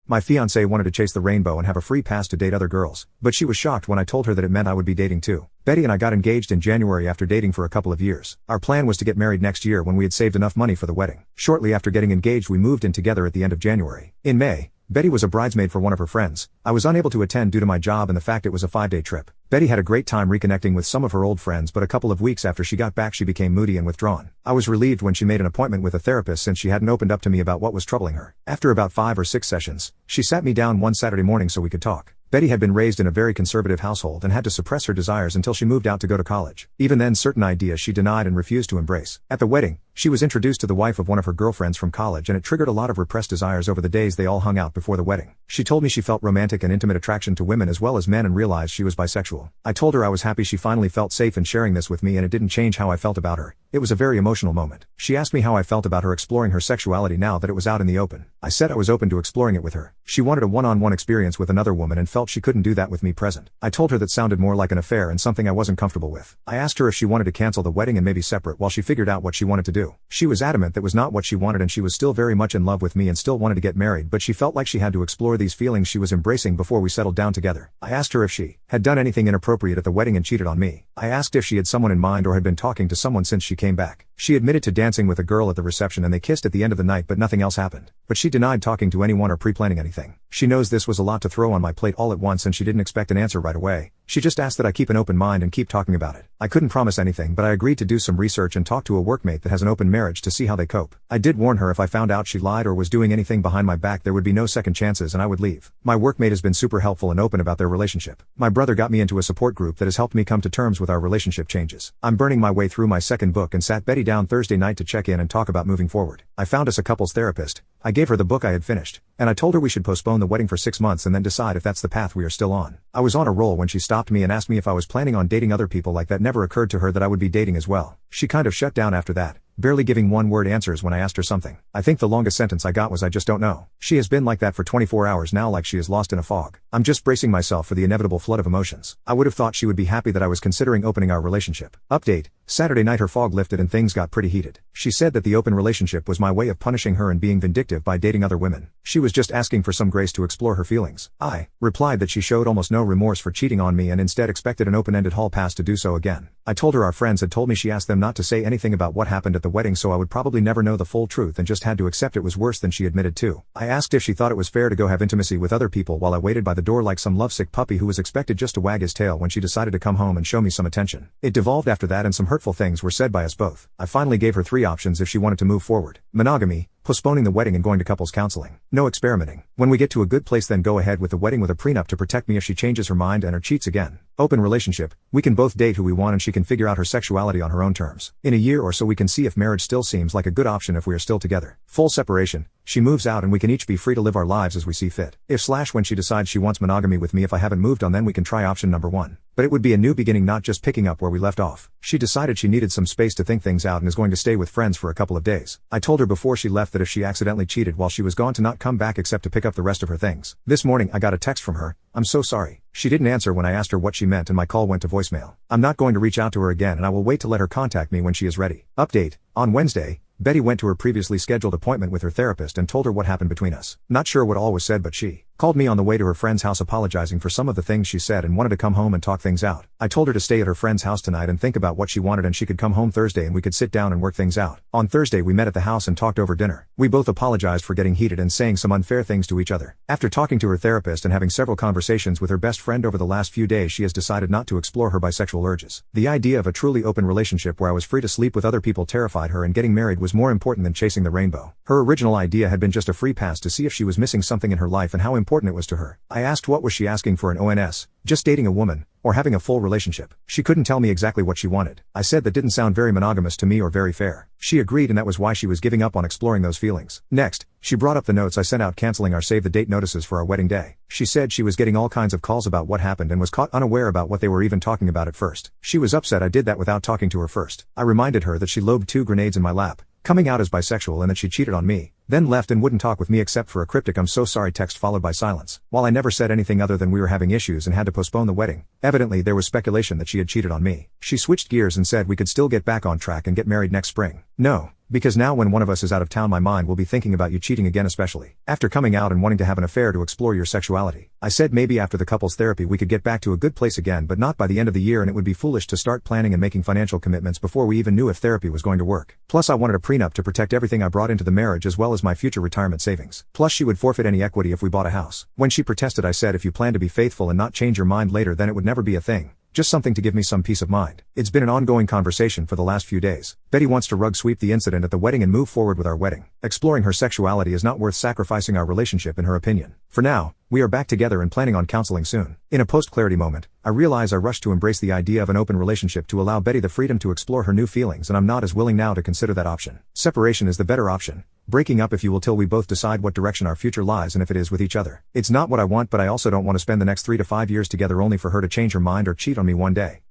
My fiance wanted to chase the rainbow and have a free pass to date other girls, but she was shocked when I told her that it meant I would be dating too. Betty and I got engaged in January after dating for a couple of years. Our plan was to get married next year when we had saved enough money for the wedding. Shortly after getting engaged, we moved in together at the end of January. In May, Betty was a bridesmaid for one of her friends. I was unable to attend due to my job and the fact it was a 5-day trip. Betty had a great time reconnecting with some of her old friends, but a couple of weeks after she got back she became moody and withdrawn. I was relieved when she made an appointment with a therapist since she hadn't opened up to me about what was troubling her. After about 5 or 6 sessions, she sat me down one Saturday morning so we could talk. Betty had been raised in a very conservative household and had to suppress her desires until she moved out to go to college. Even then, certain ideas she denied and refused to embrace. At the wedding, she was introduced to the wife of one of her girlfriends from college, and it triggered a lot of repressed desires over the days they all hung out before the wedding. She told me she felt romantic and intimate attraction to women as well as men and realized she was bisexual. I told her I was happy she finally felt safe in sharing this with me, and it didn't change how I felt about her. It was a very emotional moment. She asked me how I felt about her exploring her sexuality now that it was out in the open. I said I was open to exploring it with her. She wanted a one-on-one experience with another woman and felt she couldn't do that with me present. I told her that sounded more like an affair and something I wasn't comfortable with. I asked her if she wanted to cancel the wedding and maybe separate while she figured out what she wanted to do. She was adamant that was not what she wanted, and she was still very much in love with me and still wanted to get married, but she felt like she had to explore these feelings she was embracing before we settled down together. I asked her if she had done anything inappropriate at the wedding and cheated on me. I asked if she had someone in mind or had been talking to someone since she came back. She admitted to dancing with a girl at the reception and they kissed at the end of the night, but nothing else happened. But she denied talking to anyone or pre-planning anything. She knows this was a lot to throw on my plate all at once and she didn't expect an answer right away. She just asked that I keep an open mind and keep talking about it. I couldn't promise anything, but I agreed to do some research and talk to a workmate that has an open marriage to see how they cope. I did warn her if I found out she lied or was doing anything behind my back there would be no second chances and I would leave. My workmate has been super helpful and open about their relationship. My brother got me into a support group that has helped me come to terms with our relationship changes. I'm burning my way through my second book and sat Betty down Thursday night to check in and talk about moving forward. I found us a couples therapist. I gave her the book I had finished, and I told her we should postpone the wedding for 6 months and then decide if that's the path we are still on. I was on a roll when she stopped me and asked me if I was planning on dating other people. Like that never occurred to her that I would be dating as well. She kind of shut down after that, barely giving one-word answers when I asked her something. I think the longest sentence I got was I just don't know. She has been like that for 24 hours now, like she is lost in a fog. I'm just bracing myself for the inevitable flood of emotions. I would have thought she would be happy that I was considering opening our relationship. Update: Saturday night her fog lifted and things got pretty heated. She said that the open relationship was my way of punishing her and being vindictive by dating other women. She was just asking for some grace to explore her feelings. I replied that she showed almost no remorse for cheating on me and instead expected an open-ended hall pass to do so again. I told her our friends had told me she asked them not to say anything about what happened at the wedding, so I would probably never know the full truth and just had to accept it was worse than she admitted to. I asked if she thought it was fair to go have intimacy with other people while I waited by the door like some lovesick puppy who was expected just to wag his tail when she decided to come home and show me some attention. It devolved after that and some hurtful things were said by us both. I finally gave her 3 options if she wanted to move forward: monogamy, postponing the wedding, and going to couples counseling. No experimenting. When we get to a good place then go ahead with the wedding with a prenup to protect me if she changes her mind and or cheats again. Open relationship: we can both date who we want and she can figure out her sexuality on her own terms. In a year or so we can see if marriage still seems like a good option if we are still together. Full separation: she moves out and we can each be free to live our lives as we see fit. When she decides she wants monogamy with me if I haven't moved on, then we can try option number 1. But it would be a new beginning, not just picking up where we left off. She decided she needed some space to think things out and is going to stay with friends for a couple of days. I told her before she left that if she accidentally cheated while she was gone to not come back except to pick up the rest of her things. This morning I got a text from her: "I'm so sorry." She didn't answer when I asked her what she meant and my call went to voicemail. I'm not going to reach out to her again and I will wait to let her contact me when she is ready. Update: on Wednesday, Betty went to her previously scheduled appointment with her therapist and told her what happened between us. Not sure what all was said, but she called me on the way to her friend's house apologizing for some of the things she said and wanted to come home and talk things out. I told her to stay at her friend's house tonight and think about what she wanted and she could come home Thursday and we could sit down and work things out. On Thursday we met at the house and talked over dinner. We both apologized for getting heated and saying some unfair things to each other. After talking to her therapist and having several conversations with her best friend over the last few days, she has decided not to explore her bisexual urges. The idea of a truly open relationship where I was free to sleep with other people terrified her, and getting married was more important than chasing the rainbow. Her original idea had been just a free pass to see if she was missing something in her life and how important it was to her. I asked what was she asking for an ONS, just dating a woman, or having a full relationship. She couldn't tell me exactly what she wanted. I said that didn't sound very monogamous to me or very fair. She agreed and that was why she was giving up on exploring those feelings. Next, she brought up the notes I sent out canceling our save the date notices for our wedding day. She said she was getting all kinds of calls about what happened and was caught unaware about what they were even talking about at first. She was upset I did that without talking to her first. I reminded her that she lobbed 2 grenades in my lap, coming out as bisexual and that she cheated on me, Then left and wouldn't talk with me except for a cryptic "I'm so sorry" text followed by silence. While I never said anything other than we were having issues and had to postpone the wedding, evidently there was speculation that she had cheated on me. She switched gears and said we could still get back on track and get married next spring. No. Because now when one of us is out of town my mind will be thinking about you cheating again, especially after coming out and wanting to have an affair to explore your sexuality. I said maybe after the couples therapy we could get back to a good place again, but not by the end of the year, and it would be foolish to start planning and making financial commitments before we even knew if therapy was going to work. Plus I wanted a prenup to protect everything I brought into the marriage as well as my future retirement savings. Plus she would forfeit any equity if we bought a house. When she protested I said if you plan to be faithful and not change your mind later then it would never be a thing. Just something to give me some peace of mind. It's been an ongoing conversation for the last few days. Betty wants to rug sweep the incident at the wedding and move forward with our wedding. Exploring her sexuality is not worth sacrificing our relationship in her opinion. For now, we are back together and planning on counseling soon. In a post-clarity moment, I realize I rushed to embrace the idea of an open relationship to allow Betty the freedom to explore her new feelings, and I'm not as willing now to consider that option. Separation is the better option. Breaking up if you will till we both decide what direction our future lies and if it is with each other. It's not what I want, but I also don't want to spend the next 3 to 5 years together only for her to change her mind or cheat on me one day.